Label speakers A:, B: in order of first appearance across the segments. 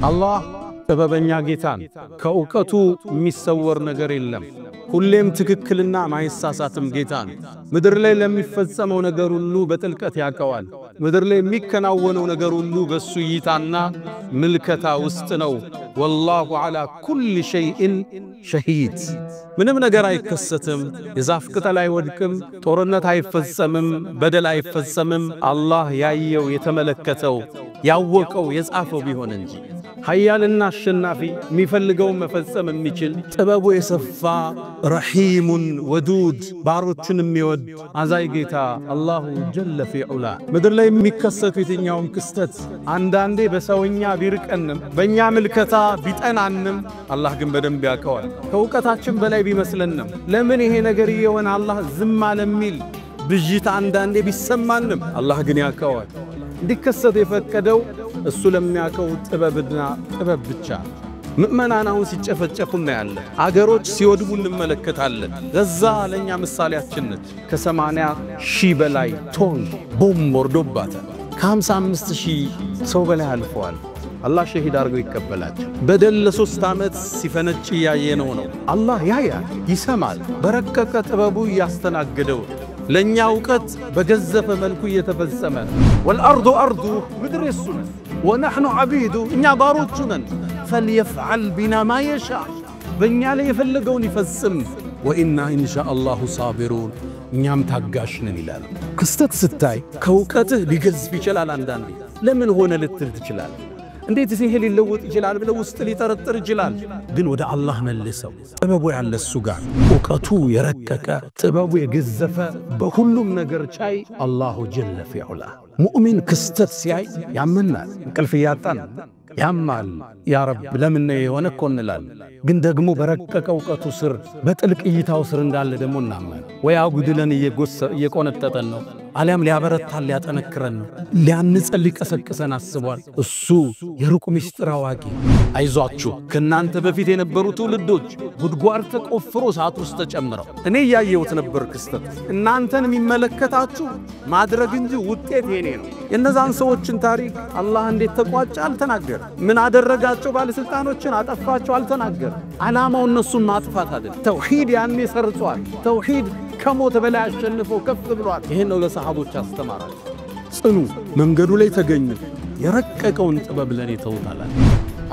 A: الله ጥበበኛ ጌታን ከእውቀቱ የሚሰወር ነገር የለም ሁሌም ትክክልና ማይሳሳትም ጌታን ምድር ላይ ለሚፈጸመው ነገር ሁሉ በጥልቀት ያቀዋል ምድር ላይ የሚከናወነው ነገር ሁሉ በሱ ይታና ምልከታ ውስጥ ነው والله على كل شيء شهيد ምንም ነገር አይከሰትም የዛፍ ቅጠል አይወድቅም ጦርነት አይፈጸምም በደል አይፈጸምም አላህ ያየው የተመለከተው ያወቀው የጻፈው ቢሆን እንጂ ኃያልና አሸናፊ የሚፈልገው መፈጸም የሚችል ጥበቡ የሰፋ ረሂሙን ወዱድ ባሮችን የሚወድ አዛይ ጌታ አላሁ ጀለ ፊ ዑላ ምድር ላይ የሚከሰቱ የትኛውም ክስተት አንዳንዴ በሰውኛ ቢርቀንም በእኛ ምልከታ ቢጠናንም አላህ ግን በደንብ ያውቀዋል ከእውቀታችን በላይ ቢመስለንም ለምን ይሄ ነገር ይሆን አላህ ዝም አለሚል ብጅት አንዳንዴ ቢሰማንም አላህ ግን ያውቀዋል እንዲከሰት የፈቀደው እሱ ለሚያውቀው ጥበብና ጥበብ ብቻ ምእመናናውን ሲጨፈጨፉና ያለ አገሮች ሲወድሙ እንመለከታለን ገዛ ለኛ ምሳሌያችን ነች ከ80,000 በላይ ቶን ቦምብ ወርዶባታል ከ55,000 ሰው በላይ አልፈዋል አላህ ሸሂድ አድርገው ይቀበላቸው በደል ለ3 ዓመት ሲፈነጭ ያየነው ነው አላህ ያያል ይሰማል በረቀቀ ጥበቡ ያስተናገደው ለኛ ዕውቀት በገዘፈ መልኩ እየተፈጸመ والارض ارض ምድር የሱ ነው ونحن عبيده እኛ ባሮቹ ነን فليفعل بنا ما يشاء በእኛ ላይ የፈለገውን ይፈጽም وإنا إن شاء الله صابرون እኛም ታጋሽ ነን ይላል ክስተት ስታይ ከዕውቀትህ ሊገዝፍ ይችላል አንዳንዴ ለምን ሆነ ልትል ትችላል እንዴት ይሄ ሊለወጥ ይችላል ብለው ውስጥ ሊጠረጥር ይችላል ግን ወደ አላህ መልሰው ጥበቡ ያለ እሱ ጋር ዕውቀቱ የረቀቀ ጥበቡ የገዘፈ በሁሉም ነገር ቻይ አላሁ ጀለ ፊ ዑላ ሙእሚን ክስተት ሲያይ ያምናል እንቅልፍ ያጣን ያማል ያ ረብ ለምን የሆነ ኮንላል ግን ደግሞ በረቀቀ ዕውቀቱ ስር በጥልቅ እይታው ስር እንዳለ ደግሞ እናመን ወይ አጉድለን እየቆነጠጠን ነው አለም ሊያበረታል ሊያጠነክረን ነው ሊያንጸል ሊቀሰቅሰን አስቧል እሱ የሩቅ ምስጢር አዋቂ አይዟችሁ ከናንተ በፊት የነበሩ ትውልዶች ጉድጓድ ተቆፍሮ ሰዓት ውስጥ ተጨምረው እኔ ያየሁት ነበር ክስተት እናንተን የሚመለከታችሁ ማድረግ እንጂ ውጤት የኔ ነው የነዛን ሰዎችን ታሪክ አላህ እንዴት ተቋጫ አልተናገረ ምን አደረጋቸው ባለስልጣኖችን አጠፋቸው አልተናገረ አላማው እነሱን ማጥፋት አይደል ተውሂድ ያኔ ሰርጿል ተውሂድ ከሞት በላይ አሸንፎ ከፍ ብሏል ይሄን ነው ለሰሃቦች አስተማራል ጽኑ መንገዱ ላይ ተገኙ የረቀቀውን ጥበብ ለኔ ተውታል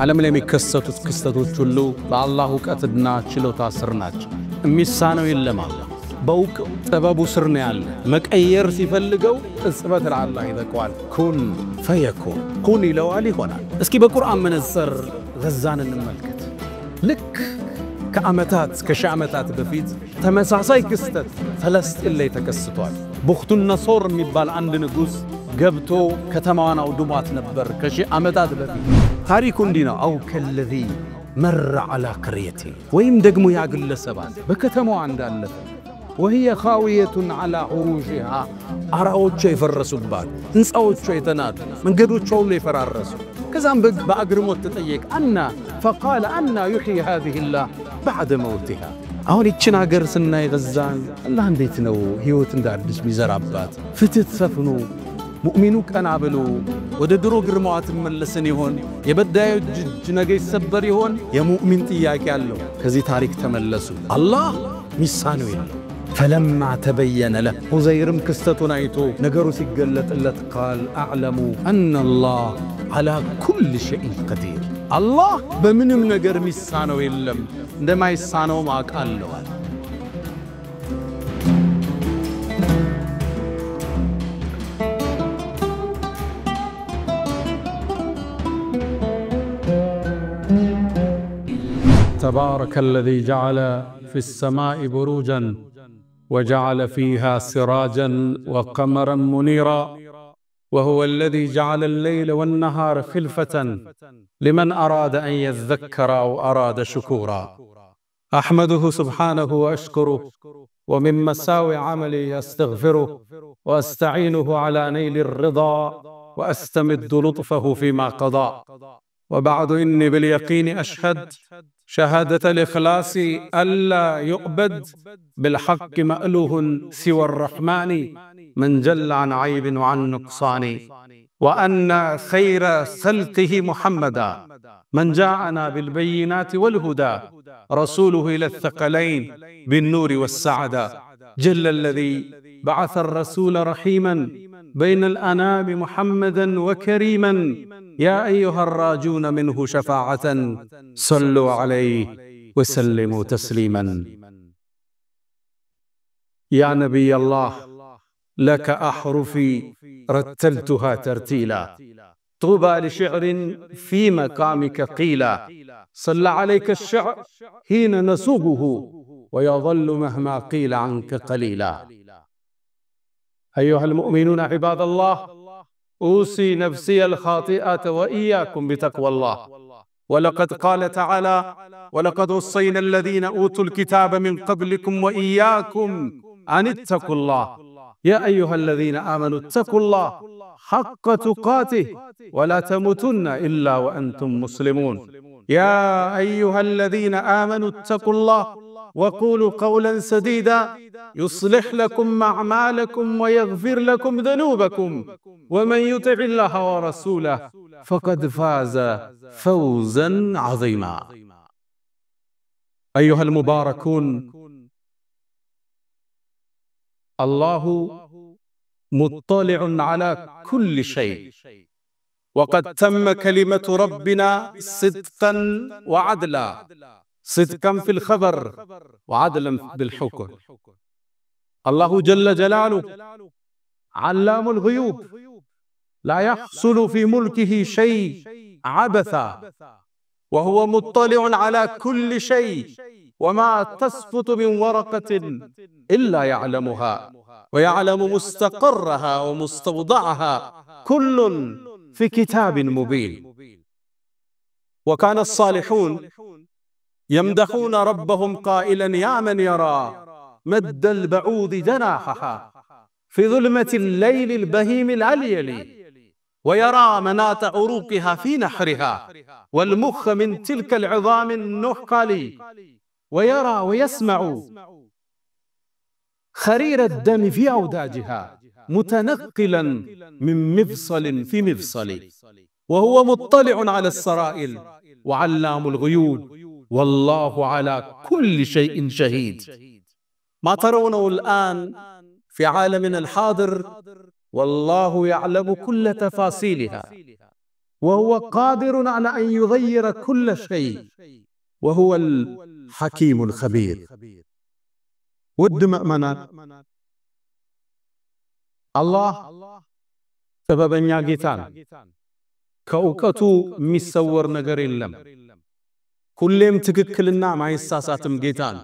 A: ዓለም ላይ የሚከሰቱት ክስተቶች ሁሉ በአላህ ዕውቀትና ችሎታ ስር ናቸው የሚሳነው የለም አላህ በውቅ ጥበቡ ስር ነው ያለ መቀየር ሲፈልገው ቅጽበት ለአላህ ይበቃዋል ኩን ፈየኩን ኩን ይለዋል ይሆናል እስኪ በቁርአን መነጽር ገዛን እንመልከት ልክ ከዓመታት ከሺህ ዓመታት በፊት ተመሳሳይ ክስተት ፈለስጢን ላይ ተከስቷል ቡኽቱን ነሶር የሚባል አንድ ንጉስ ገብቶ ከተማዋን አውድሟት ነበር ከሺህ ዓመታት በፊት ታሪኩ እንዲህ ነው አው ከለዚ መረ على قريه ወይም ደግሞ ያግለሰባት በከተማዋ እንዳለፈ وهي خاويه على عروشها አራዎቹ የፈረሱባት ህንጻዎቹ የተናዱ መንገዶቹ ሁሉ የፈራረሱ ከዛም በአግርሞት ተጠየቅ አና فقال أن يحيي هذه الله بعد موتها አሁን ይችን ሀገር ስናይ ገዛን አላህ እንዴት ነው ህይወት እንዳድስ ሚዘራባት ፍትህ ሰፍኑ ሙእሚኑ ቀና ብሎ ወደ ድሮ ግርማው ተመለሰን ይሆን የበዳዩ እጅ ነገ ይሰበር ይሆን የሙእሚን ጥያቄ አለው ከዚህ ታሪክ ተመለሱ አላህ ሚሳነው ይላል فلما تبين له عزيرم كستتون አይቶ ነገሩ ሲገለጥለት قال اعلم ان الله على كل شيء قدير الله በምንም ነገር ሚሳነው የለም እንደማይሳነው ማቃለው تبارك الذي جعل في السماء بروجا وجعل فيها سراجا وقمرا منيرا وهو الذي جعل الليل والنهار خلفة لمن أراد أن يذكر أو أراد شكورا أحمده سبحانه وأشكره ومن مساوي عملي أستغفره وأستعينه على نيل الرضا وأستمد لطفه فيما قضى وبعد إني باليقين أشهد شهادة الإخلاص ألا يؤبد بالحق مألوه سوى الرحمن من جل عن عيب وعن نقصان وأن خير خلقه محمدا من جاءنا بالبينات والهدى رسوله إلى الثقلين بالنور والسعادة جل الذي بعث الرسول رحيما بين الأنام محمدا وكريما يا أيها الراجون منه شفاعة صلوا عليه وسلموا تسليما يا نبي الله لك أحرفي رتلتها ترتيلا طوبى لشعر في مقامك قيلا صلى عليك الشعر حين نسوقه ويظل مهما قيل عنك قليلا أيها المؤمنون عباد الله أوصي نفسي الخاطئة وإياكم بتقوى الله ولقد قال تعالى ولقد وصينا الذين أوتوا الكتاب من قبلكم وإياكم أن اتقوا الله يا أيها الذين آمنوا اتقوا الله حق تقاته ولا تموتن إلا وأنتم مسلمون يا أيها الذين آمنوا اتقوا الله وقولوا قولا سديدا يصلح لكم أعمالكم ويغفر لكم ذنوبكم ومن يطع الله ورسوله فقد فاز فوزا عظيما أيها المباركون الله مطلع على كل شيء وقد تم كلمة ربنا صدقا وعدلا صدقا في الخبر وعدلا بالحكم الله جل جلاله علام الغيوب لا يحصل في ملكه شيء عبثا وهو مطلع على كل شيء وما تسقط من ورقة إلا يعلمها ويعلم مستقرها ومستودعها كل في كتاب مبين وكان الصالحون يمدحون ربهم قائلا يا من يرى مد البعوض جناحها في ظلمة الليل البهيم العليل ويرى مناط عروقها في نحرها والمخ من تلك العظام النحل ويرى ويسمع خرير الدم في أوداجها متنقلا من مفصل في مفصل وهو مطلع على السرائر وعلام الغيوب والله على كل شيء شهيد ما ترونه الآن في عالمنا الحاضر والله يعلم كل تفاصيلها وهو قادر على أن يغير كل شيء وهو الحكيم الخبير ود مؤمنات الله سببنيا ጌታን ከእውቀቱ የሚሰወር ነገር የለም ሁሌም ትክክልና ማይሳሳትም ጌታን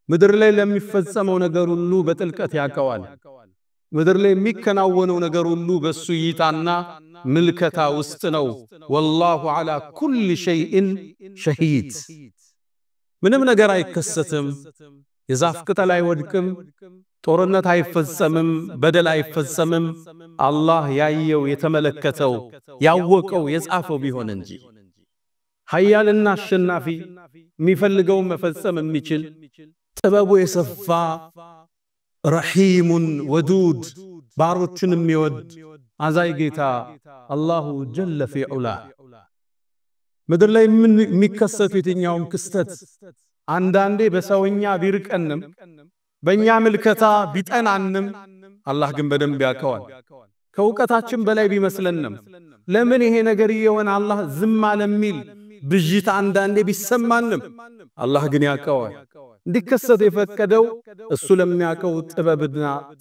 A: ምድር ላይ ለሚፈጸመው ነገር ሁሉ በጥልቀት ያቀዋል ምድር ላይ የሚከናወነው ነገር ሁሉ በሱ ይታና ምልከታ ውስጥ ነው والله على كل شيء شهيد ምንም ነገር አይከሰትም የዛፍ ቅጠል አይወድቅም ጦርነት አይፈጸምም በደል አይፈጸምም አላህ ያየው የተመለከተው ያወቀው የጻፈው ቢሆን እንጂ ኃያልና አሸናፊ የሚፈልገው መፈጸም የሚችል ጥበቡ የሰፋ ረሂሙን ወዱድ ባሮችን የሚወድ አዛይ ጌታ አላሁ ጀለ ፊ ዑላ ምድር ላይ የሚከሰቱ የትኛውም ክስተት አንዳንዴ በሰውኛ ቢርቀንም በእኛ ምልከታ ቢጠናንም አላህ ግን በደንብ ያውቀዋል ከእውቀታችን በላይ ቢመስለንም ለምን ይሄ ነገር ይሆን አላህ ዝም አለሚል ብጅት አንዳንዴ ቢሰማንም አላህ ግን ያውቀዋል እንዲከሰት የፈቀደው እሱ ለሚያውቀው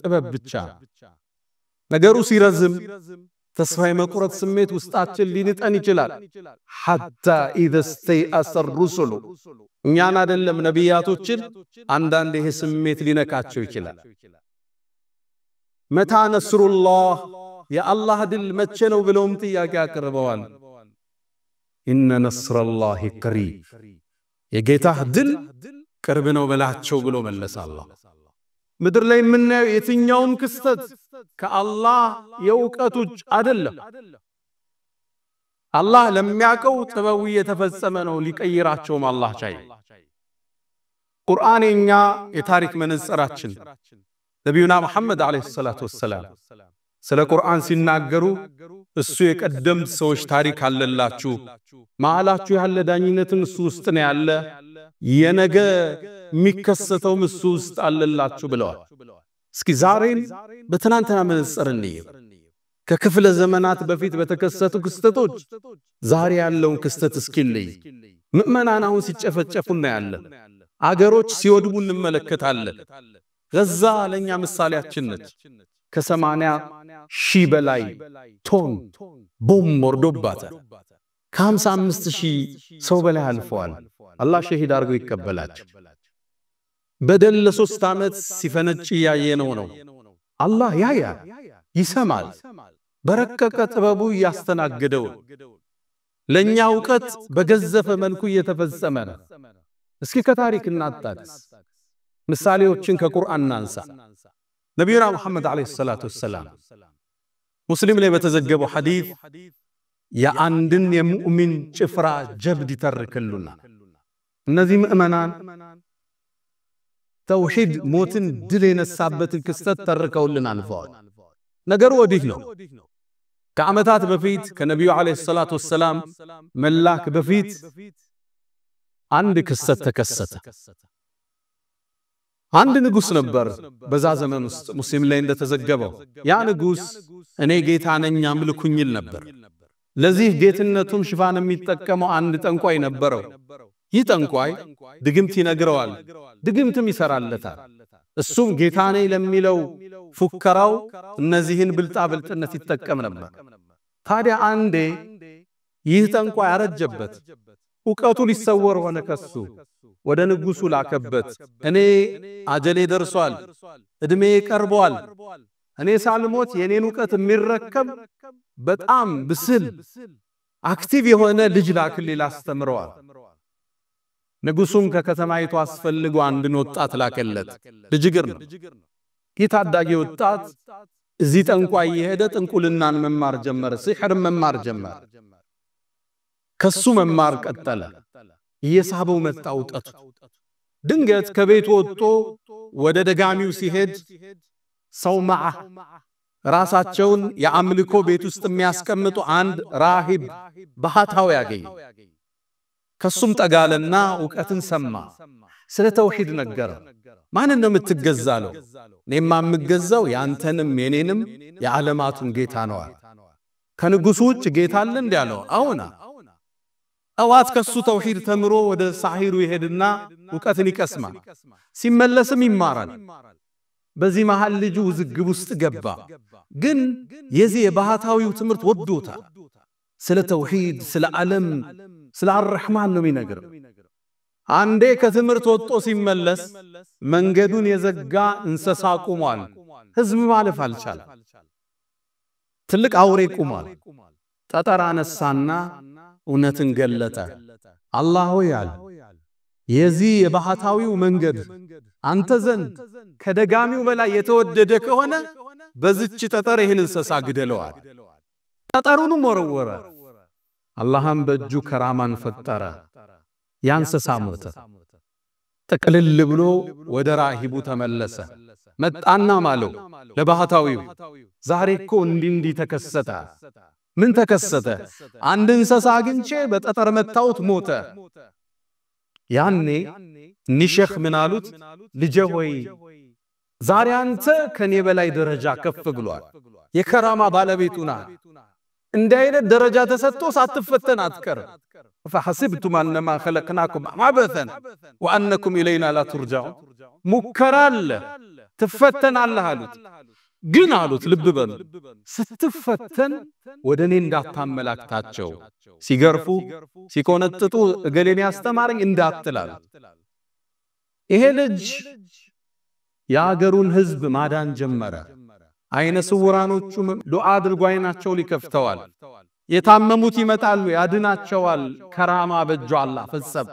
A: ጥበብ ብቻ ነገሩ ሲረዝም ተስፋ የመቁረጥ ስሜት ውስጣችን ሊንጠን ይችላል حتى اذا استيأس الرسل እኛን አይደለም ነቢያቶችን አንዳንዴ ይሄ ስሜት ሊነካቸው ይችላል መታ ነስሩላህ የአላህ ድል መቼ ነው ብለውም ጥያቄ አቀርበዋል ኢነ ነስረላሂ ቀሪብ የጌታህ ድል ቅርብ ነው በላቸው ብሎ መለሰ አላህ ምድር ላይ የምናየው የትኛውም ክስተት ከአላህ የእውቀቱ አይደለም አላህ ለሚያቀው ጥበው የተፈጸመ ነው ሊቀይራቸውም አላህ ቻይ ቁርአንኛ የታሪክ መነጽራችን ነብዩና መሐመድ አለይሂ ሰላቱ ወሰለም ስለ ቁርአን ሲናገሩ እሱ የቀደምት ሰዎች ታሪክ አለላችሁ ማላችሁ ያለ ዳኝነትን እሱ ውስጥ ነው ያለ የነገ የሚከሰተው እሱ ውስጥ አለላችሁ ብለዋል እስኪ ዛሬን በትናንትና መነጽር እንየው ከክፍለ ዘመናት በፊት በተከሰቱ ክስተቶች ዛሬ ያለውን ክስተት እስኪልይ ምእመናን አሁን ሲጨፈጨፉና ያለ አገሮች ሲወድሙ እንመለከታለን ገዛ ለኛ ምሳሌያችን ነች ከ80 ሺህ በላይ ቶን ቦምብ ወርዶባታል ከ55 ሺህ ሰው በላይ አልፈዋል አላህ ሸሂድ አርጎ ይቀበላቸው በደል ለ3 ዓመት ሲፈነጭ ያየነው ነው አላህ ያያ ይሰማል በረቀቀ ጥበቡ ያስተናገደው ለኛ ዕውቀት በገዘፈ መልኩ እየተፈጸመ ነው እስኪ ከታሪክ እናጣቅስ ምሳሌዎችን ከቁርአን እናንሳ ነብዩና መሐመድ አለይሂ ሰላቱ ወሰለም ሙስሊም ላይ በተዘገበው ሐዲስ የአንድን የሙእሚን ጭፍራ ጀብድ ይተርክሉና እነዚህ ምእመናን ተውሂድ ሞትን ድል የነሳበትን ክስተት ተርከውልን አልፈዋል ነገሩ ወዲህ ነው ከዓመታት በፊት ከነብዩ አለይሂ ሰላቱ ወሰለም መላክ በፊት አንድ ክስተት ተከሰተ አንድ ንጉስ ነበር በዛ ዘመን ውስጥ ሙስሊም ላይ እንደተዘገበው ያ ንጉስ እኔ ጌታ ነኝ አምልኩኝ ይል ነበር ለዚህ ጌትነቱን ሽፋን የሚጠቀመው አንድ ጠንቋይ ነበረው ይህ ጠንቋይ ድግምት ይነግረዋል ድግምትም ይሰራለታል እሱም ጌታ ነኝ ለሚለው ፉከራው እነዚህን ብልጣብልጥነት ይጠቀም ነበር ታዲያ አንዴ ይህ ጠንቋይ አረጀበት ዕውቀቱ ሊሰወር ሆነ ከሱ ወደ ንጉሱ ላከበት እኔ አጀሌ ደርሷል እድሜ ቀርቧል እኔ ሳልሞት የኔን ዕውቀት የሚረከብ በጣም ብስል አክቲቭ የሆነ ልጅ ላክልኝ ላስተምረዋል ንጉሱም ከከተማይቱ አስፈልጎ አንድን ወጣት ላከለት ልጅ ግር ነው የታዳጊ ወጣት እዚህ ጠንቋይ የሄደ ጥንቁልናን መማር ጀመረ ሲህር መማር ጀመረ ከሱ መማር ቀጠለ እየሳበው መጣ ዕውቀቱ ድንገት ከቤት ወጥቶ ወደ ደጋሚው ሲሄድ ሰው ማዓ ራሳቸውን የአምልኮ ቤት ውስጥ የሚያስቀምጡ አንድ ራሂብ ባህታው ያገኝ ከሱም ጠጋለና ዕውቀትን ሰማ ስለ ተውሂድ ነገረ ማንን ነው የምትገዛለው እኔማ የምገዛው ያንተንም የኔንም የዓለማቱን ጌታ ነው ከንጉሱ ውጭ ጌታ አለ እንዴ ያለው አውና አዋት ከሱ ተውሂድ ተምሮ ወደ ሳሂሩ ይሄድና ዕውቀትን ይቀስማል ሲመለስም ይማራል በዚህ መሃል ልጁ ውዝግብ ውስጥ ገባ ግን የዚህ የባህታዊው ትምርት ወዶታል ስለ ተውሂድ ስለ ዓለም ስለ አርህማን ነው የሚነግረው አንዴ ከትምርት ወጥቶ ሲመለስ መንገዱን የዘጋ እንስሳ ቆሟል ህዝብ ማለፍ አልቻለም ትልቅ አውሬ ቆሟል ጠጠር አነሳና እውነትን ገለጠ አላህ ሆያል የዚህ የባህታዊው መንገድ አንተ ዘንድ ከደጋሚው በላይ የተወደደ ከሆነ በዚች ጠጠር ይህን እንስሳ ግደለዋል ጠጠሩንም ወረወረ አላህም በእጁ ከራማን ፈጠረ ያንሰሳ ሞተ ተቀልል ብሎ ወደ ራሂቡ ተመለሰ መጣና ማለው ለባህታዊው ዛሬ እኮ እንዲ ተከሰተ ምን ተከሰተ አንድ እንስሳ አግኝቼ በጠጠር መታውት ሞተ ያኔ ንሸኽ ምን አሉት ልጄ ሆይ ዛሬ አንተ ከኔ በላይ ደረጃ ከፍ ብሏል የከራማ ባለቤቱና እንደ አይነት ደረጃ ተሰጥቶ ሳትፈተን አትቀር فحسبتم انما خلقناكم عبثا وانكم الينا لا ترجعون ሙከራል ተፈተን አላህ አሉት ግን አሉት ልብ በሉ ስትፈተን ወደኔ እንዳታመላክታቸው ሲገርፉ ሲቆነጥጡ እገሌን ያስተማረኝ እንዳትላል ይሄ ልጅ ያገሩን ህዝብ ማዳን ጀመረ አይነ ስውራኖቹም ዱዓ አድርጎ አይናቸው ሊከፍተዋል የታመሙት ይመጣሉ ያድናቸዋል ከራማ በእጁ አላህ ፈጸመ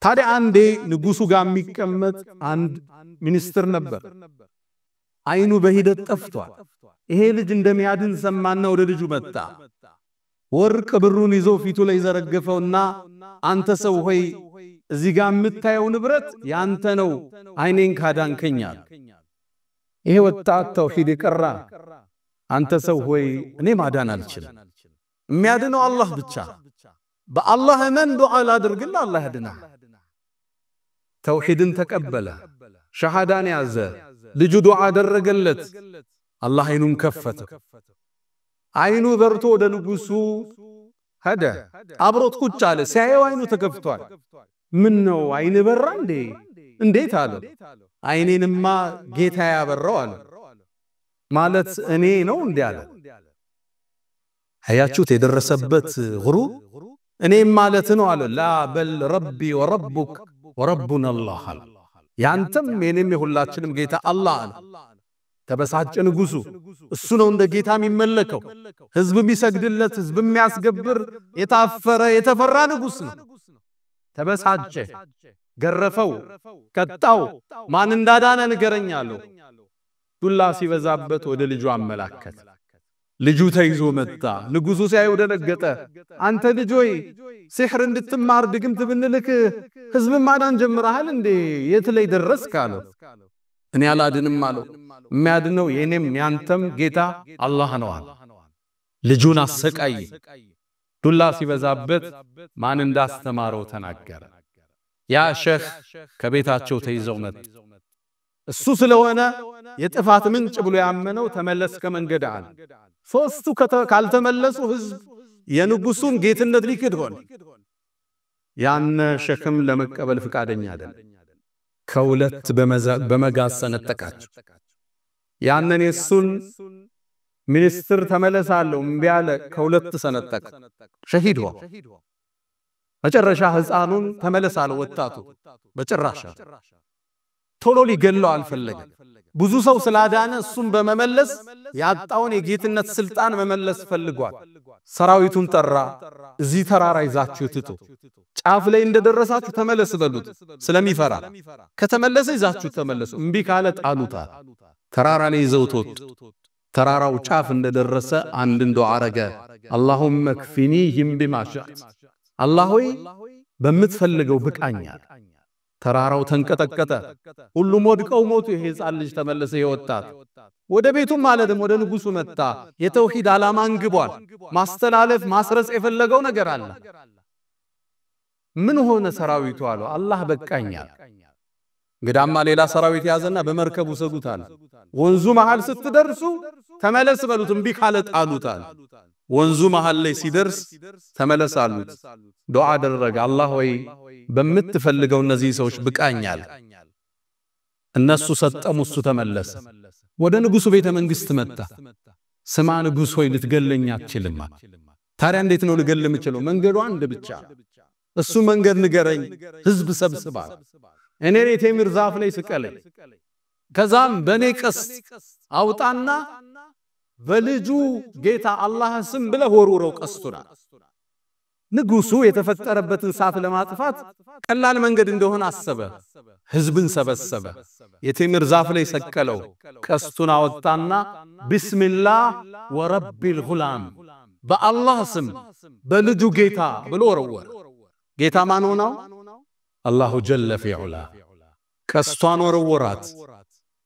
A: ታዲያ አንዴ ንጉሱ ጋር የሚቀመጥ አንድ ሚኒስትር ነበር አይኑ በሂደት ጠፍቷል ይሄ ልጅ እንደሚያድን ሰማና ወደ ልጁ መጣ ወርቅ ብሩን ይዞ ፊቱ ላይ ዘረገፈውና አንተ ሰው ሆይ እዚህ ጋር የምታየው ንብረት ያንተ ነው አይኔን ካዳንከኛል ይሄ ወጣት ተውሂድ ይቀራ አንተ ሰው ሆይ እኔ ማዳን አልችልም የሚያድነው አላህ ብቻ በአላህ መን ዱዓ ላድርግልህ አላህ ያድናል ተውሂድን ተቀበለ ሸሃዳን ያዘ ልጁ ዱዓ አደረገለት አላህ አይኑን ከፈተ አይኑ በርቶ ወደ ንጉሱ ሄደ አብሮት ቁጭ አለ ሲያየው አይኑ ተከፍቷል ምን ነው አይን በራ እንዴት አለ አይኔንማ ጌታ ያበራው አለ ማለት እኔ ነው እንዴ አለ አያችሁት የደረሰበት ጉሩር እኔ ማለት ነው አለ ላ በል ረቢ ወረቡክ ወረቡና አላህ አለ ያንተም የኔም የሁላችንም ጌታ አላህ አለ ተበሳጨ ንጉሱ እሱ ነው እንደ ጌታ የሚመለከው ህዝብ የሚሰግድለት ህዝብ የሚያስገብር የታፈረ የተፈራ ንጉስ ነው ተበሳጨ ገረፈው ቀጣው ማን እንዳዳነ ንገረኛለሁ ዱላ ሲበዛበት ወደ ልጁ አመላከተ ልጁ ተይዞ መጣ ንጉሱ ሲያየው ደነገጠ አንተ ልጅ ሆይ ሲህር እንድትማር ድግምት ብንልክ ህዝብ ማዳን ጀምራሃል እንዴ የት ላይ ደረስክ አለው እኔ አላድንም አለው የሚያድነው የኔም ያንተም ጌታ አላህ ነው አለ ልጁን አሰቃይ ዱላ ሲበዛበት ማን እንዳስተማረው ተናገረ ያ ሼህ ከቤታቸው ተይዘው መጡ እሱ ስለሆነ የጥፋት ምንጭ ብሎ ያመነው ተመለስ ከመንገድ አለ ሶስቱ ካልተመለሱ ህዝብ የንጉሱን ጌትነት ሊክድ ሆነ ያን ሸክም ለመቀበል ፍቃደኛ አይደለም ከሁለት በመጋዝ ሰነጠቃቸው ያንን የሱን ሚኒስትር ተመለሳለሁ እምቢ አለ ከሁለት ሰነጠቀ ሸሂድ ሆነ መጨረሻ ህፃኑን ተመለሳለሁ ወጣቱ በጭራሽ ቶሎ ሊገለው አልፈለገም ብዙ ሰው ስላዳነ እሱን በመመለስ ያጣውን የጌትነት ስልጣን መመለስ ፈልጓል ሰራዊቱን ጠራ እዚህ ተራራ ይዛችሁ ትቱ ጫፍ ላይ እንደደረሳችሁ ተመለስ በሉት ስለሚፈራ ከተመለሰ ይዛችሁ ተመለሱ እምቢ ካለ ጣሉታል ተራራ ላይ ይዘውት ወጡ ተራራው ጫፍ እንደደረሰ አንድን ዱዓ አረገ اللهم اكفنيهم بما شئت አላህ ሆይ በመትፈልገው ብቃኛል ተራራው ተንቀጠቀጠ ሁሉም ወድቀው ሞቱ ይሄ ህፃን ልጅ ተመለሰ ይወጣት ወደ ቤቱ ማለትም ወደ ንጉሱ መጣ የተውሂድ ዓላማ አንግቧል ማስተላለፍ ማስረጽ የፈለገው ነገር አለ ምን ሆነ ሰራዊቱ አለው አላህ በቃኛል ግዳማ ሌላ ሰራዊት ያዘና በመርከቡ ሰጉታል ወንዙ መሃል ስትደርሱ ተመለስ በሉት እምቢ ካለ ጣሉታል ወንዙ መሃል ላይ ሲደርስ ተመለሳሉት ዱዓ አደረገ አላህ ሆይ በመትፈልገው እነዚህ ሰዎች ብቃኛል እነሱ ሰጠሙ እሱ ተመለሰ ወደ ንጉሱ ቤተ መንግስት መጣ ስማ ንጉስ ሆይ ልትገለኛ አትችልም ታዲያ እንዴት ነው ልገል የምችለው መንገዱ አንድ ብቻ እሱ መንገድ ንገረኝ ህዝብ ሰብስባ እኔ ቴምር ዛፍ ላይ ስቀለኝ ከዛም በኔ ቀስት አውጣና በልጁ ጌታ አላህ ስም ብለ ወሩረው ቀስቱና ንጉሱ የተፈጠረበትን ሳፍ ለማጥፋት ቀላል መንገድ እንደሆነ አሰበ ህዝብን ሰበሰበ የቴምር ዛፍ ላይ ሰቀለው ቀስቱን አወጣና ቢስሚላህ ወረቢል ጉላም በአላህ ስም በልጁ ጌታ ብሎ ወረወረ ጌታ ማን ሆነው አላሁ ጀለ ፊዑላ ቀስቷን ወረወራት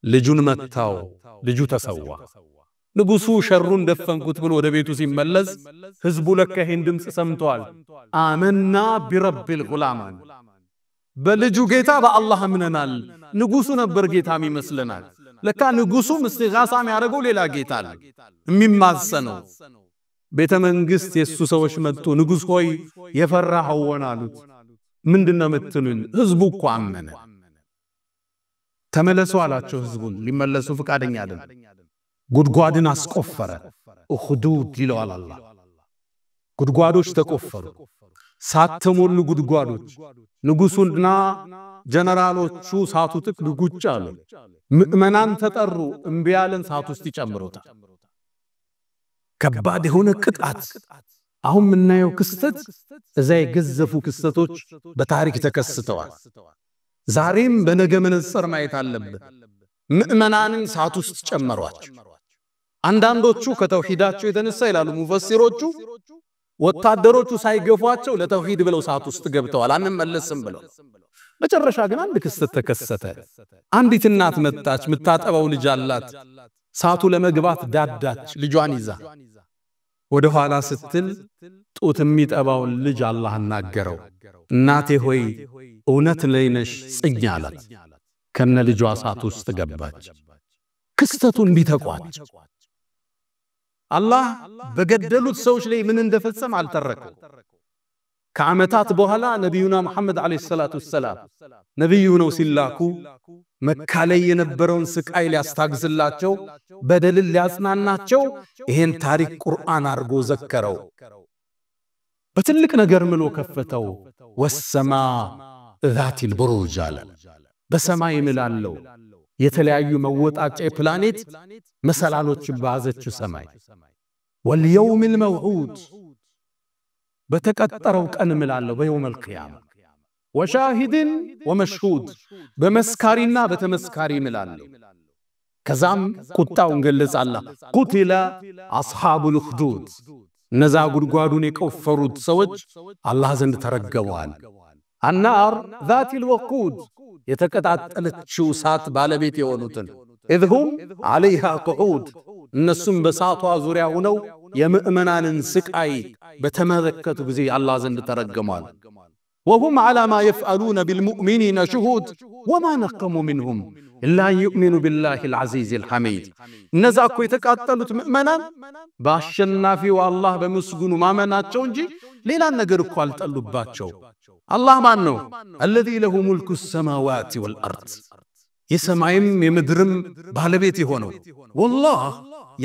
A: ልጁን መታው ልጁ ተሰዋ ንጉሱ ሸሩን ደፈንኩት ብሎ ወደ ቤቱ ሲመለስ ህዝቡ ለካ ይሄን ድምጽ ሰምቷል አመና ቢረቢል ጉላም በልጁ ጌታ በአላህ አምነናል ንጉሱ ነበር ጌታም ይመስለናል ለካ ንጉሱ ምስጋሳም ያደረገው ሌላ ጌታ አለ የሚማሰነው ቤተ መንግስት የሱ ሰዎች መጡ ንጉስ ሆይ የፈራኸው ወናሉት ምንድነው መትሉን ህዝቡ እኮ አመነ ተመለሱ አላቸው ህዝቡን ሊመለሱ ፍቃደኛ አይደለም ጉድጓድን አስቆፈረ እሁዱድ ይለዋል አላህ ጉድጓዶች ተቆፈሩ ሳተሞሉ ጉድጓዶች ንጉሱና ጀነራሎቹ ሳቱ ጥቅ ጉጭ አሉ ምእመናን ተጠሩ እምቢ ያለን ሳቱ ውስጥ ይጨምሩታል ከባድ የሆነ ቅጣት አሁን ምናየው ክስተት እዛ የገዘፉ ክስተቶች በታሪክ ተከስተዋል ዛሬም በነገ መነጽር ማየት አለበት ምእመናንን ሳቱ ውስጥ ጨመሯቸው አንዳንዶቹ ከተውሂዳቸው የተነሳ ይላሉ ሙፈሲሮቹ ወታደሮቹ ሳይገፏቸው ለተውሂድ ብለው ሳቱ ውስጥ ገብተዋል አንመለስም ብለው መጨረሻ ግን አንድ ክስተት ተከሰተ አንዲት እናት መጣች ምታጠባው ልጅ አላት ሳቱ ለመግባት ዳዳች ልጇን ይዛ ወደ ኋላ ስትል ጡት የሚጠባው ልጅ አላህ አናገረው እናቴ ሆይ እውነት ለይነሽ ጽኛ አላት ከነ ልጇ ሳቱ ውስጥ ገባች ክስተቱን ቢተቋጭ አላህ በገደሉት ሰዎች ላይ ምን እንደፈጸም አልተረከው ከዓመታት በኋላ ነብዩና መሐመድ አለይሂ ሰላቱ ወሰለም ነብዩ ነው ሲላኩ መካ ላይ የነበረውን ስቃይ ሊያስታግዝላቸው በደል ሊያጽናናቸው ይሄን ታሪክ ቁርአን አርጎ ዘከረው በትልቅ ነገር ምሎ ከፈተው ወሰማ ذات البروج አለ በሰማይ ምላለው የተለያዩ መወጣጫ ፕላኔት መሰላሎች ባዘችው ሰማይ واليوم الموعود በተቀጠረው ቀን ምላለው በየውም القيامه وشاهد ومشهود በመስካሪና በተመስካሪ ምላለው ከዛም ቁጣውን ገለጸ አላህ قتل اصحاب الاخدود ነዛ ጉድጓዱን የቆፈሩት ሰዎች አላህ ዘንድ ተረገመዋል النار ذات الوقود የተቀጣጠለችው ሳት ባለቤት የሆኑትን اذهم عليها قعود እነሱም በሳቷ ዙሪያ ሆነው የምእመናንን ስቃይ በተመለከቱ ጊዜ አላህ ዘንድ ተረገመዋል وهم على ما يفعلون بالمؤمنين شهود وما نقموا منهم إلا يؤمنوا بالله العزيز الحميد نزاكو يتقاتلوت مؤمنان باشنافي والله بمسغنو ማመናቸው እንጂ ሌላ ነገር እኮ አልጠሉባቸው الله ማን ነው الذي له ملك السماوات والارض የሰማይም የምድርም ባለቤት የሆነው والله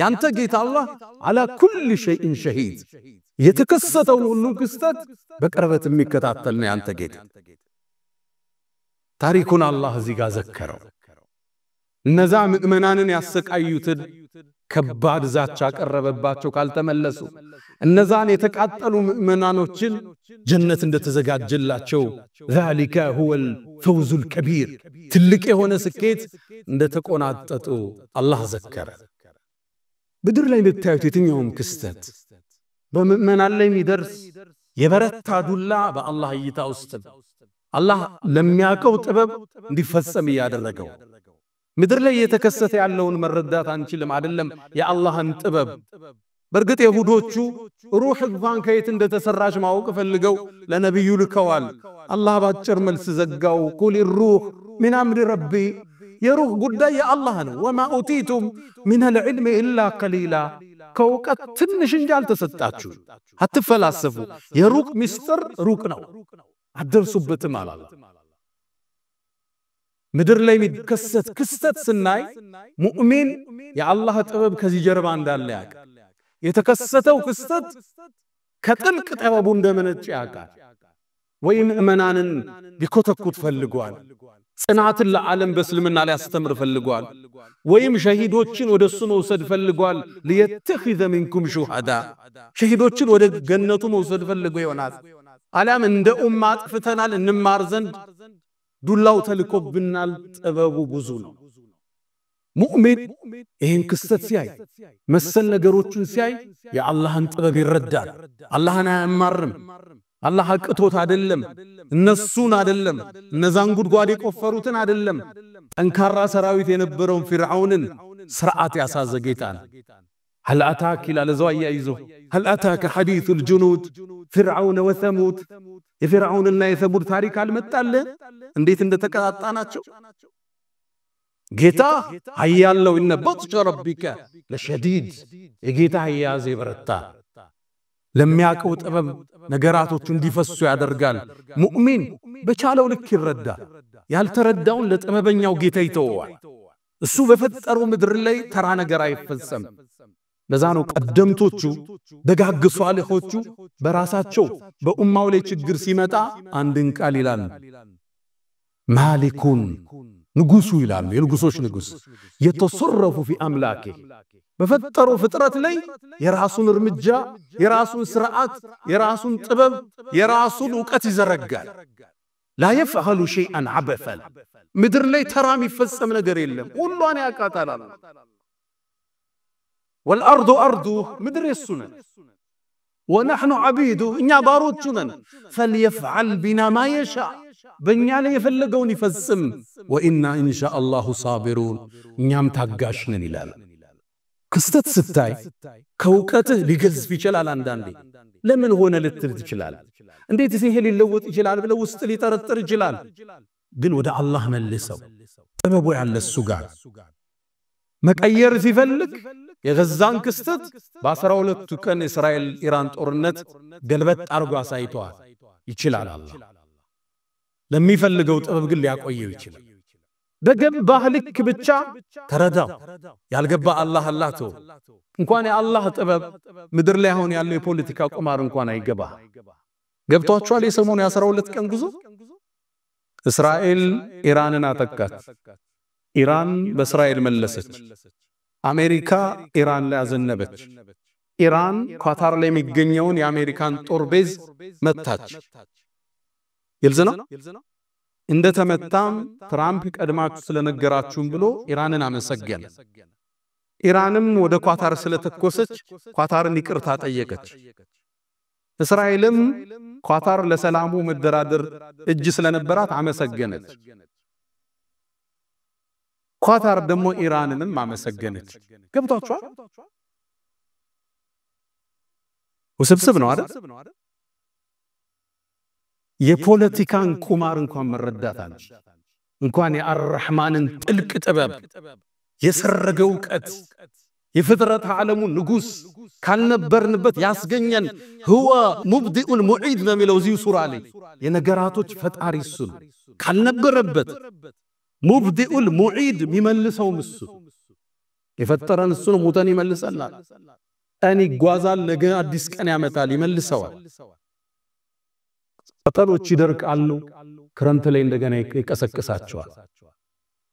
A: ያንተ ጌታ አላህ على كل شيء شهيد የተከሰተው ሁሉ ክስተት በቅርበት የሚከታተል ነው ያንተ ጌታ ታሪኩን አላህ እዚህ ጋር ዘከረው እነዛ ምእመናንን ያሰቃዩትን ከባድ ዛቻ ቀረበባቸው ካልተመለሱ እነዛን የተቃጠሉ ምእመናኖችን ጀነት እንደተዘጋጀላቸው ذلك هو الفوز الكبير ትልቅ የሆነ ስኬት እንደተቆናጠጡ አላህ ዘከረ በድር ላይ በታዩት የትኛውም ክስተት በምእመናን ላይ የሚደርስ የበረታ ዱላ በአላህ እይታ ውስጥ አላህ ለሚያቀው ጥበብ እንዲፈጸም ያደረገው ምድር ላይ የተከሰተ ያለውን መረዳት አንችልም አይደለም የአላህን ጥበብ በርግጥ የሁዶቹ ሩህ እንኳን ከየት እንደተሰራች ማወቅ ፈልገው ለነብዩ ልከዋል አላህ ባጭር መልስ ዘጋው ቁል الروح من امر ربي የሩህ ጉዳይ የአላህ ነው وما اوتيتم من العلم الا قليلا ከውቀት ትንሽ እንጂ አልተሰጣችሁ አትፈላሰፉ የሩቅ ሚስጥር ሩቅ ነው አደርሱበትም አላህ ምድር ላይ የሚከሰት ክስተት ስናይ ሙእሚን የአላህ ጥበብ ከዚህ ጀርባ እንዳለ ያውቃል የተከሰተው ክስተት ከጥልቅ ጥበቡ እንደመነጨ ያውቃል ወይም ምእመናንን ቢኮተኩት ፈልጓል ጽናትን ለዓለም በእስልምና ላይ ያስተምር ፈልጓል ወይም ሸሂዶችን ወደሱ መውሰድ ፈልጓል ለየተخذ منكم شهداء ሸሂዶችን ወደ ገነቱ መውሰድ ፈልጎ ይሆናል አላም እንደ ኡማ አጥፍተናል እንማር ዘንድ ዱላው ተልኮብናል ጥበቡ ብዙ ነው ሙእሚን ይሄን ክስተት ሲያይ መሰል ነገሮችን ሲያይ የአላህን ጥበብ ይረዳል አላህን አያማርም አላህ አቅቶት አይደለም እነሱን አይደለም እነዛን ጉድጓድ የቆፈሩትን አይደለም ጠንካራ ሰራዊት የነበረውን ፍርዓውንን ስርዓት ያሳዘ ጌታ ነው هل اتاك الى لزوايا يزو هل اتاك حديث الجنود فرعون وثمود የፍርዓውንና የሰሙድ ታሪክ አልመጣለ እንዴት እንደተቀጣጣናቸው ጌታ ኃያለው እነ በጥሽ ረቢከ ለሸዲድ የጌታ ኃያዝ ይበረታ ለሚያቀው ጥበብ ነገራቶች እንዲፈሱ ያደርጋል ሙእሚን በቻለው ልክ ይረዳል ያልተረዳውን ለጥበበኛው ጌታ ይተዋል እሱ በፈጠረው ምድር ላይ ተራ ነገር አይፈጸም ለዛ ነው ቀደምቶቹ ደጋግ ሷሊሆቹ በራሳቸው በኡማው ላይ ችግር ሲመጣ አንድን ቃል ይላል ማሊኩን ንጉሱ ይላል የንጉሶች ንጉስ የተሰረፉ في املاكه በፈጠረው ፍጥረት ላይ የራሱን እርምጃ የራሱን ስርዓት የራሱን ጥበብ የራሱን ዕውቀት ይዘረጋል لا يفعل شيئا عبثا ምድር ላይ ተራም ይፈጸም ነገር የለም ሁሉን ያቃታል والارض ارضه ምድር የሱነ ونحن عبيده እኛ ባሮቹ ነን فليفعل بنا ما يشاء በእኛ ላይ የፈለገውን ይፈጽም ወኢና ኢንሻአላሁ ሳቢሩን እኛም ታጋሽ ነን ይላል ክስተት ስታይ ከውቀትህ ሊገዝፍ ይችላል አንዳንዴ ለምን ሆነ ልትል ትችላል እንዴት ይሄ ሊለወጥ ይችላል ብለው ውስጥ ሊጠረጥር ይችላል ግን ወደ አላህ መልሰው ጥበቡ ያለ እሱ ጋር መቀየር ሲፈልግ የገዛን ክስተት በ12ቱ ቀን እስራኤል ኢራን ጦርነት ገልበት አርጎ አሳይቷል ይችላል አላህ ለሚፈልገው ጥበብ ግን ሊያቆየው ይችላል በገባህ ልክ ብቻ ተረዳው ያልገባ አላህ አላህቶ እንኳን የአላህ ጥበብ ምድር ላይ አሁን ያለው የፖለቲካ ቁማር እንኳን አይገባ ገብቷቸዋል የሰሞኑ የ12 ቀን ጉዞ እስራኤል ኢራንን አጠቃች ኢራን በእስራኤል መለሰች አሜሪካ ኢራን ላይ አዘነበች ኢራን ኳታር ላይ የሚገኘውን የአሜሪካን ጦር ቤዝ መታች ይልዘና እንደተመታም ትራምፕ ቀድማችሁ ስለነገራችሁም ብሎ ኢራንን አመሰገነ ኢራንም ወደ ኳታር ስለተኮሰች ኳታርን ይቅርታ ጠየቀች እስራኤልም ኳታር ለሰላሙ መደራደር እጅ ስለነበራት አመሰገነች ኳታር ደግሞ ኢራንንም አመሰገነች ገብቷችኋል ወሰብሰብ ነው አይደል የፖለቲካን ቁማር እንኳን መረዳታል እንኳን የአርህማንን ጥልቅ ጥበብ የሰረገው ዕውቀት የፍጥረት ዓለሙ ንጉስ ካልነበርንበት ያስገኘን هو مبدئ المعيد በሚለው ዚሁ ሱራ ላይ የነገራቶች ፈጣሪ እሱ ካልነበረበት مبدئ المعيد የሚመልሰው እሱ የፈጠረን እሱ ነው ሙተን ይመልሰናል እኔ ጓዛል ነገ አዲስ ቀን ያመጣል ይመልሰዋል ፈጠሮች ይደርቃሉ ክረምት ላይ እንደገና ይቀሰቅሳቸዋል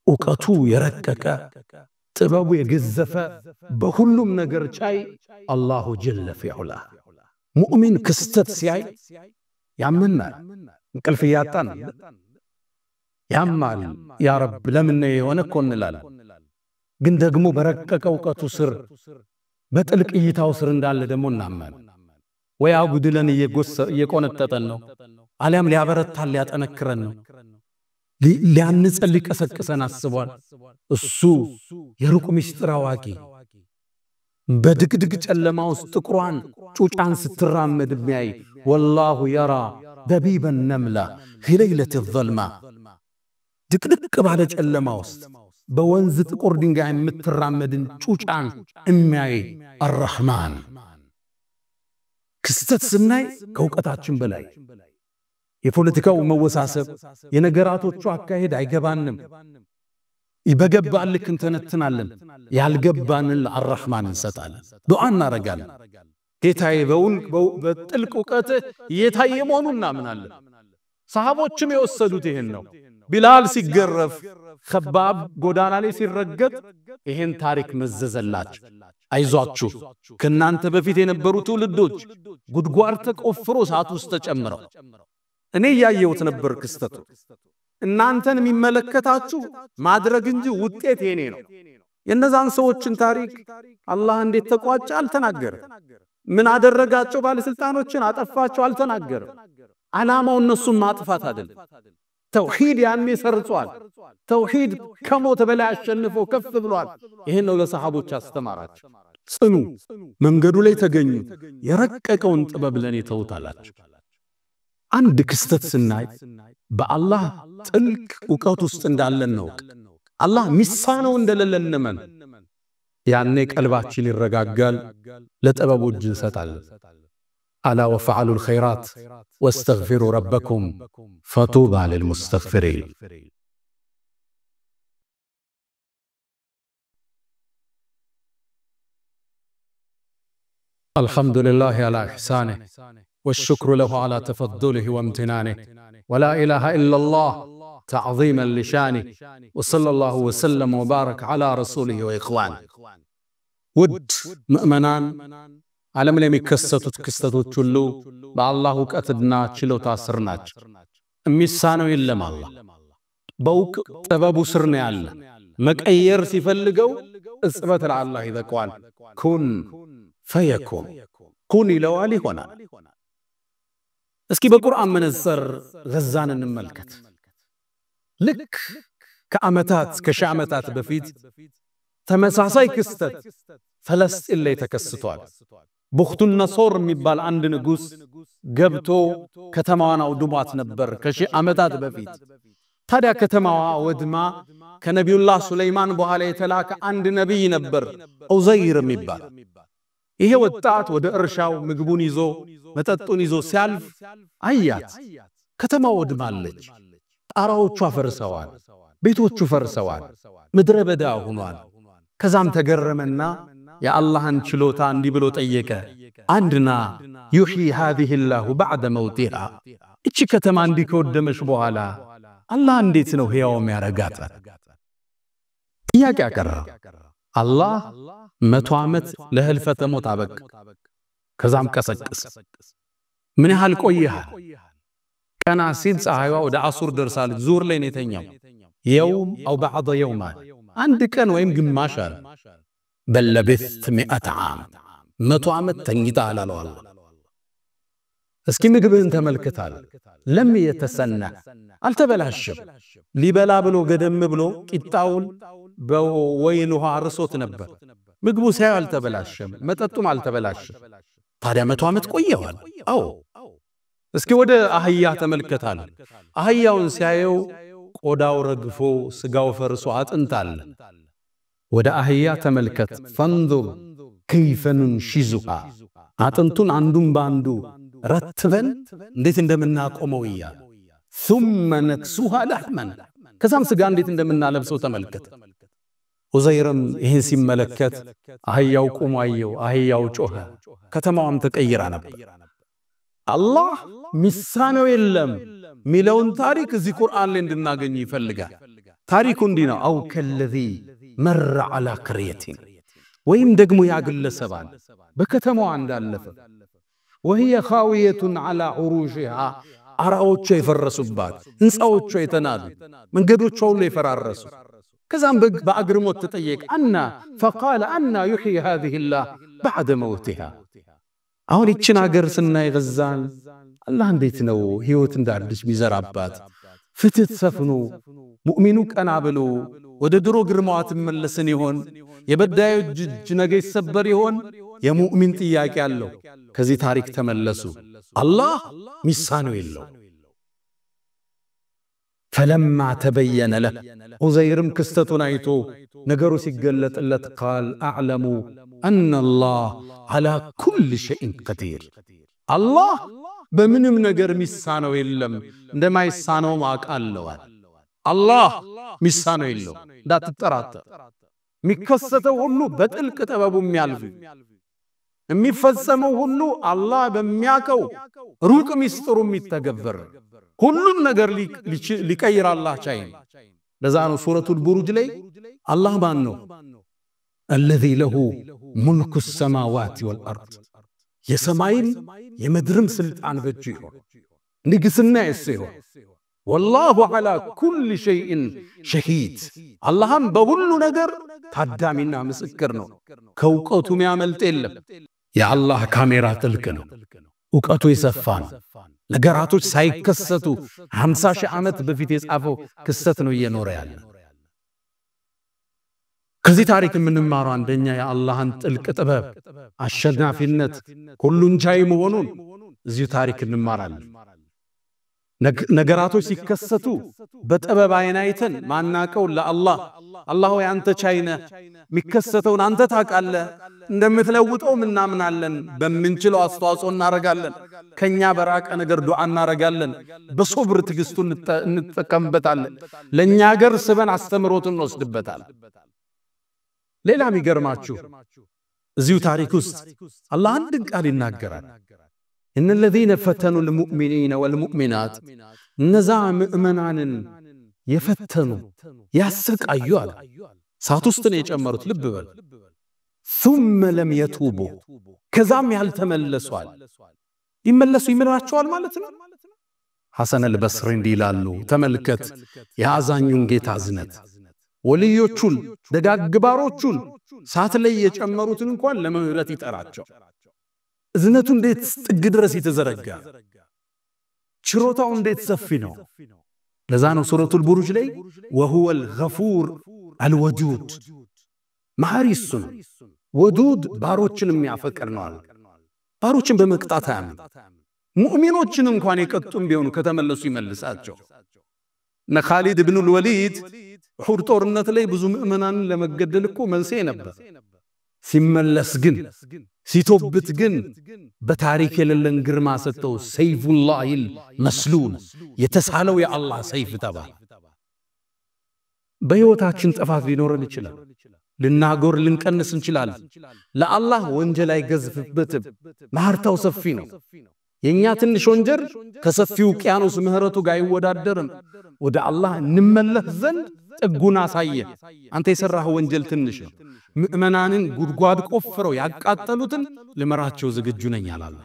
A: ዕውቀቱ የረቀቀ ጥበቡ የገዘፈ በሁሉም ነገር ቻይ አላሁ ጀለ ፊዑላ ሙእሚን ክስተት ሲያይ ያምናል እንቅልፍ ያጣን ያማል ያ ረብ ለምን የሆነ ኮንላል ግን ደግሞ በረቀቀ ዕውቀቱ ስር በጥልቅ እይታው ስር እንዳለ ደግሞ እናማል ወይ አጉድለን እየቆነጠጠን ነው አለም ሊያበረታል ሊያጠነክረን ነው ሊያንጸል ሊቀሰቅሰን አስቧል እሱ የሩቅ ምስጢር አዋቂ በድግድግ ጨለማ ውስጥ ጥቁሯን ጩጫን ስትራመድ የሚያይ والله يرى دبيب النملة في ليلة الظلمة ድቅድቅ ባለ ጨለማ ውስጥ በወንዝ ጥቁር ድንጋይ የምትራመድን ጩጫን የሚያይ الرحمن ክስተት ስናይ ከውቀታችን በላይ የፖለቲካው መወሳሰብ የነገራቶቹ አካሄድ አይገባንም ይበገባልክ እንተነትናለን ያልገባንን ለአርህማን እንሰጣለን ዱዓ እናረጋለን ጌታዬ በጥልቅ ዕውቀት የታየ መሆኑን እናምናለን ሰሃቦችም የወሰዱት ይሄን ነው ቢላል ሲገረፍ ከባብ ጎዳና ላይ ሲረገጥ ይሄን ታሪክ መዘዘላችሁ አይዟችሁ ከናንተ በፊት የነበሩ ትውልዶች ጉድጓድ ተቆፍሮ ሰዓት ውስጥ ተጨምረው እኔ ያየሁት ነበር ክስተቱ እናንተን የሚመለከታችሁ ማድረግ እንጂ ውጤት የኔ ነው የነዛን ሰዎችን ታሪክ አላህ እንዴት ተቋጫ አልተናገረ ምን አደረጋቸው ባለስልጣኖችን አጠፋቸው አልተናገረ አላማው እነሱን ማጥፋት አይደለም ተውሂድ ያኔ ሰርጿል ተውሂድ ከሞት በላይ አሸንፎ ከፍ ብሏል ይሄን ነው ለሰሃቦች አስተማራቸው ጽኑ መንገዱ ላይ ተገኙ የረቀቀውን ጥበብ ለኔ ተውታላችሁ አንድ ክስተት ስናይ በአላህ ጥልቅ ዕውቀት ውስጥ እንዳለን ነው አላህ ሚሳነው እንደለለነመን ያኔ ቀልባችን ይረጋጋል ለጥበቡ እጅ እንሰጣለን አላ ወፈዓሉ الخيرات واستغفروا ربكم فطوبى للمستغفرين الحمد لله على إحسانه والشكر له على تفضله وامتنانه ولا إله إلا الله تعظيما لشانه وصلى الله وسلم وبارك على رسوله وإخوانه ود مؤمنان ዓለም ላይ የሚከሰቱት ክስተቶች ሁሉ በአላህ ዕውቀትና ችሎታ ስር ናቸው የሚሳነው የለም አላህ በውቅ ጥበቡ ስር ነው ያለ መቀየር ሲፈልገው እጽበት ለአላህ ይዘቀዋል ኩን ፈየኩን ኩን ይለዋል ይሆናል እስኪ በቁርአን መነጽር ገዛን እንመልከት ልክ ከዓመታት ከሺዓመታት በፊት ተመሳሳይ ክስተት ፈለስጢን ላይ ተከስቷል ቡኽቱን ነሶር የሚባል አንድ ንጉስ ገብቶ ከተማዋን አውድሟት ነበር ከሺህ ዓመታት በፊት ታዲያ ከተማዋ ወድማ ከነቢዩላህ ሱለይማን በኋላ የተላከ አንድ ነብይ ነበር ዑዘይር የሚባል ይሄ ወጣት ወደ እርሻው ምግቡን ይዞ መጠጡን ይዞ ሲያልፍ አያት ከተማው ወድማለች ጣራዎቹ ፈርሰዋል ቤቶቹ ፈርሰዋል ምድረ በዳ ሆኗል ከዛም ተገረመና የአላህን ችሎታ እንዲህ ብሎ ጠየቀ አንድና يحيي هذه الله بعد موتها እቺ ከተማ እንዲህ ከወደመች በኋላ አላህ እንዴት ነው ሕያው የሚያረጋት ጥያቄ አቀረበ አላህ 100 ዓመት ለህልፈተ ሞት አበቃ ከዛም ቀሰቀሰ ምን ያህል ቆየህ ቀና ሲል ፀሐይዋ ወደ አሱር ደርሳለች ዙር ላይ ነው የተኛው يوم أو بعض يومان عند كان ويم جماشر بل لبثت 100 عام 100 عام تنجد على الله اسكي مقبل انت ملكتال لم يتسنى التبلاش لي بلا بلو قدم بلو كتاول وينها رسوت نبر مقبو سيا التبلاش متتم التبلاش طاري 100 عام تقويوال او اسكي ودا اهيا تملكتال اهياون سيايو ቆዳው ረግፎ ስጋው ፈርሶ አጥንታል ወደ አህያ ተመልከት ፈንዙር كيف ننشزها አጥንቱን አንዱን ባንዱ ረትበን እንዴት እንደምናቆመው ያ ثم نكسوها لحما ከዛም ስጋ እንዴት እንደምናለብሰው ተመልከት ዑዘይርም ይሄን ሲመለከት አህያው ቆማየው አህያው ጮኸ ከተማዋም ተቀይራ ነበር አላህ ሚሳነው የለም ሚለውን ታሪክ እዚህ ቁርአን ላይ እንድናገኝ ይፈልጋል ታሪኩ እንዲህ ነው አው ከለዚ መር على قريه ወይም ደግሞ ያግለሰባል በከተማዋ እንዳለፈ وهي خاويه على عروشها አራዎቹ የፈረሱባት ህንጻዎቹ የተናዱ መንገዶቹ ሁሉ የፈራረሱ ከዛም በአግርሞት ተጠየቀ አና فقال أن يحيي هذه الله بعد موتها አሁን እቺን ሀገር ስናይ ገዛን አላህ እንዴት ነው ህይወት እንዳድስ ሚዘራባት ፍትት ሰፍኑ ሙእሚኑ ቀና ብሎ ወደ ድሮ ግርማዋት መለስን ይሆን የበዳዩ እጅ ነገ ይሰበር ይሆን የሙእሚን ጥያቄ አለው ከዚህ ታሪክ ተመለሱ አላህ ሚሳነው የለው فلما تبين له عزيرم كستتون ايتو ነገሩ ሲገለጥለት قال اعلم ان الله على كل شيء قدير الله በምንም ነገር ሚሳነው የለም እንደማይሳነው ማቃለዋል አላህ ሚሳነው የለው እንዳትጠራጠር ሚከሰተው ሁሉ በጥልቅ ጥበቡ የሚያልፍ የሚፈጸመው ሁሉ አላህ በሚያቀው ሩቅ ሚስጥሩ የሚተገበር ሁሉን ነገር ሊቀይር አላህ ቻይ ለዛ ነው ሱረቱል ቡሩጅ ላይ አላህ ማን ነው الذي له ملك السماوات والارض የሰማይም የምድርም ስልጣን በእጁ ይሆን ንግስና የሰው والله على كل شيء شهيد اللهم በሁሉ ነገር ታዳሚና ምስክር ነው ከውቀቱ የሚያመልጥ የለም የአላህ ካሜራ ጥልቅ ነው ውቀቱ ይሰፋ ነው ነገራቶች ሳይከሰቱ 50 ሺህ ዓመት በፊት የጻፈው ክስተት ነው እየኖረ ያለ ከዚህ ታሪክ የምንማረው አንደኛ የአላህን ጥልቅ ጥበብ አሸናፊነት ሁሉን ቻይ መሆኑን እዚህ ታሪክ እንማራለን ነገራቶች ሲከሰቱ በጥበብ አይናይተን ማናቀው ለአላህ አላህ ወይ አንተ ቻይነ ሚከሰተውን አንተ ታቃለህ እንደምትለውጠው ምናምናለን በመንችለው አስተዋጽኦ እናረጋለን ከኛ በራቀ ነገር ዱዓ እናረጋለን በሶብር ትግስቱን እንጠቀምበታለን ለኛ ሀገር ስበን አስተምሮቱን እንወስድበታል ሌላ የሚገርማችሁ እዚሁ ታሪክ ውስጥ አላህ አንድ ቃል ይናገራል إن الذين فتنوا المؤمنين والمؤمنات نزع مؤمنان يفتنوا يسقايوا ساتوستن يጨመሩት ልብ በል ثم لم يتوبوا كزام ያልተመለሱዋል ይመለሱ ይመራቸዋል ማለት ነው ሐሰን አልበስሪ እንዲላሉ ተመልከት ያዛኙን ጌታ ዝነት ወልዮቹን ደጋግባሮቹን ሳት ላይ የጨመሩትን እንኳን ለምህረት ይጠራቸው ዝነቱ እንዴት ጥግ ድረስ የተዘረጋ ችሮታው እንዴት ሰፊ ነው ለዛ ነው ሱረቱል ቡሩጅ ላይ ወሁወል ገፉር አልወዱድ መሐሪ እሱ ነው ወዱድ ባሮችን የሚያፈቅር ነው አለ ባሮችን በመቅጣት አያምን ሙእሚኖችን እንኳን የቀጡም ቢሆኑ ከተመለሱ ይመልሳቸው ነኻሊድ ኢብኑ አልወሊድ ኡሁድ ጦርነት ላይ ብዙ ምእመናንን ለመገደል እኮ መንስኤ ነበር ሲመለስ ግን ሲቶብት ግን በታሪክ የሌለን ግርማ ሰጠው ሰይፉላሂል መስሉል የተሳለው የአላህ ሰይፍ ተባለ በህይወታችን ጥፋት ሊኖርን ይችላል ልናጎር ልንቀንስ እንችላለን ለአላህ ወንጀል አይገዝፍበትም ማህርታው ሰፊ ነው የኛ ትንሽ ወንጀል ከሰፊው ውቅያኖስ ምህረቱ ጋር ይወዳደርም ወደ አላህ እንመለስ ዘንድ ጥጉና ሳየ አንተ የሰራህ ወንጀል ትንሽ ነው ምእመናንን ጉድጓድ ቆፍረው ያቃጠሉትን ለመራቸው ዝግጁ ነኝ አላለ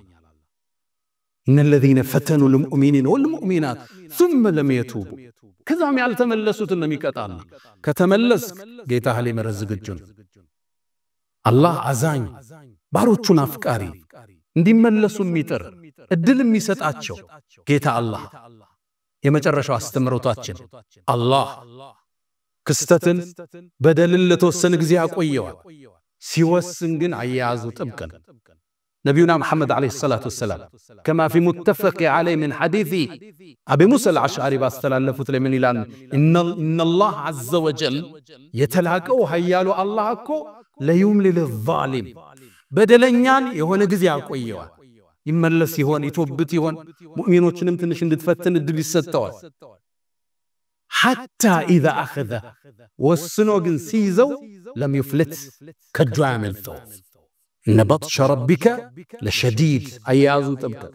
A: ان الذين فتنوا المؤمنين والمؤمنات ثم لم يتوبوا ከዛም ያልተመለሱትን ነው የሚቀጣል ከተመለስ ጌታህ ለመረዝ ዝግጁ ነው አላህ አዛኝ ባሮቹን አፍቃሪ እንዲመለሱ የሚጥር እድል የሚሰጣቸው ጌታ አላህ የመጨረሻው አስተምሮታችን አላህ ክስተትን በደልን ለተወሰነ ጊዜ ያቆየዋል ሲወስን ግን አያያዙ ጥብቅ ነው نبينا محمد عليه الصلاة والسلام كما في متفق عليه من حديث أبي موسى الأشعري باستلالفت لمن إلان إن الله عز وجل يتلاقوا هيالو الله أكو ليملي للظالم بدلنيان يهون جزي أقويوا يملس يهون يتوبت يهون مؤمنون شنم تنش ندفتن الدل الستوى حتى إذا أخذ والسنوغن سيزو لم يفلت كجوامل ثوب إن بطش ربك لشديد أيازو تبكر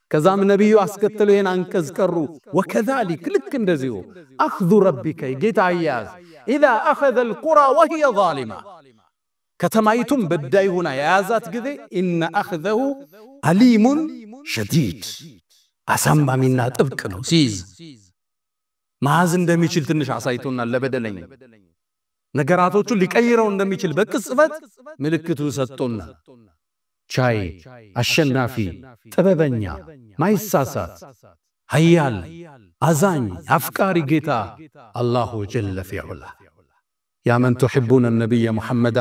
A: كذا من نبيه أسكتلو هنا أنكز كرو وكذلك لك اندزيو أخذ ربك جيت أياز إذا أخذ القرى وهي ظالمة كتمايتم بدأي هنا يازات كذي إن أخذه أليم شديد أسمى منا تبكر سيز ما هزن دمي شلتنش عصايتونا لبدلين ነገራቶቹ ሊቀይረው እንደሚችል በቅጽበት ምልክቱ ሰጥቶና ቻይ አሸናፊ ጥበበኛ ማይሳሳት ኃያል አዛኝ አፍቃሪ ጌታ አላሁ ጀለ ፊዑላ يا من تحبون النبي محمد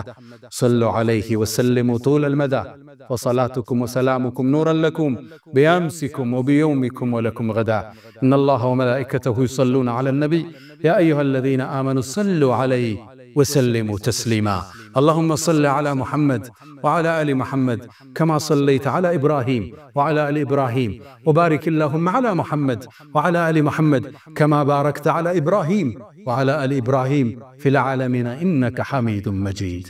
A: صلوا عليه وسلموا طول المدى وصلاتكم وسلامكم نورا لكم بأمسكم وبيومكم ولكم غدا إن الله وملائكته يصلون على النبي يا أيها الذين آمنوا صلوا عليه وسلموا تسليما اللهم صل على محمد وعلى آل محمد كما صليت على إبراهيم وعلى آل إبراهيم وبارك اللهم على محمد وعلى آل محمد كما باركت على إبراهيم وعلى آل إبراهيم في العالمين إنك حميد مجيد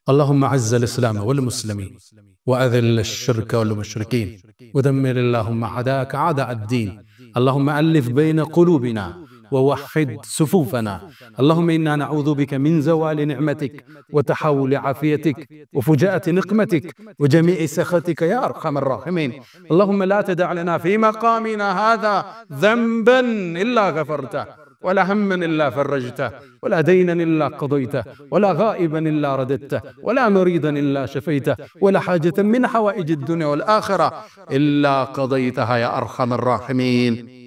A: اللهم عز الإسلام والمسلمين وأذل الشرك والمشركين ودمر اللهم أعداءك أعداء الدين اللهم ألف بين قلوبنا ووحد صفوفنا اللهم إنا نعوذ بك من زوال نعمتك وتحول عافيتك وفجاءة نقمتك وجميع سخطك يا أرحم الراحمين اللهم لا تدع لنا في مقامنا هذا ذنبا إلا غفرته ولا هما إلا فرجته ولا دينا إلا قضيته ولا غائبا إلا رددته ولا مريضا إلا شفيته ولا حاجة من حوائج الدنيا والآخرة إلا قضيتها يا أرحم الراحمين